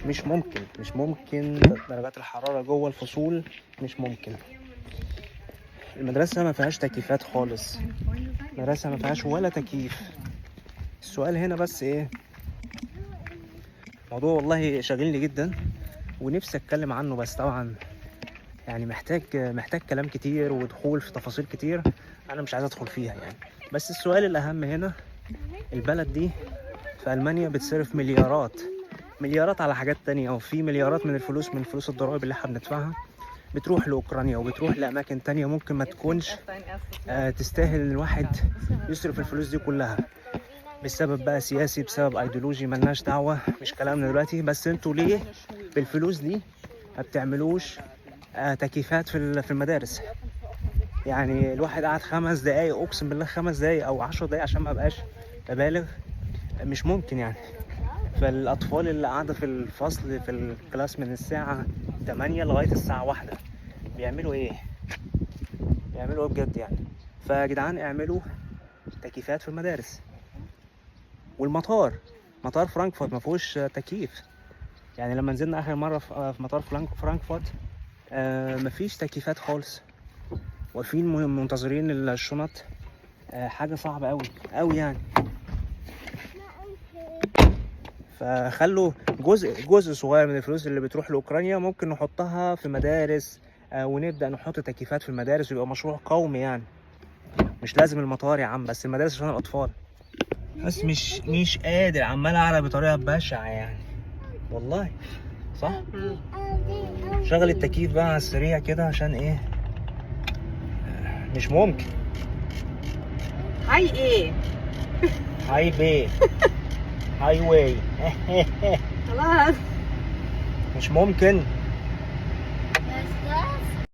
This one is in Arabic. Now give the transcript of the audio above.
مش ممكن درجات الحرارة جوه الفصول مش ممكن. المدرسة ما فيهاش تكييفات خالص، المدرسة ما فيهاش ولا تكييف. السؤال هنا بس ايه، موضوع والله شاغلني جدا ونفسي اتكلم عنه، بس طبعا يعني محتاج كلام كتير ودخول في تفاصيل كتير انا مش عايز ادخل فيها يعني. بس السؤال الاهم هنا، البلد دي في المانيا بتصرف مليارات على حاجات تانية، او في مليارات من الفلوس، من فلوس الضرائب اللي احنا بندفعها بتروح لاوكرانيا وبتروح لاماكن تانية ممكن ما تكونش تستاهل ان الواحد يصرف الفلوس دي كلها، بسبب بقى سياسي، بسبب ايديولوجي، ملناش دعوة، مش كلامنا دلوقتي. بس انتوا ليه بالفلوس دي ما بتعملوش تكييفات في المدارس؟ يعني الواحد قعد 5 دقايق، اقسم بالله 5 دقايق او 10 دقايق عشان ما بقاش ابالغ، مش ممكن يعني. فالاطفال اللي قاعده في الفصل في الكلاس من الساعه 8 لغايه الساعه 1 بيعملوا ايه بجد يعني؟ فيا جدعان اعملوا تكييفات في المدارس. والمطار، مطار فرانكفورت ما فيهوش تكييف. يعني لما نزلنا اخر مره في مطار فرانكفورت مفيش تكييفات خالص، واقفين منتظرين الشنط. حاجه صعبه قوي يعني. فخلوا جزء صغير من الفلوس اللي بتروح لاوكرانيا ممكن نحطها في مدارس، ونبدا نحط تكييفات في المدارس ويبقى مشروع قومي يعني. مش لازم المطار يا عم، بس المدارس عشان الاطفال. بس مش قادر، عمال اعرق بطريقه بشعه يعني والله. صح. شغل التكييف بقى على السريع كده عشان ايه؟ مش ممكن. هاي ايه؟ هاي بي هاي واي. خلاص مش ممكن.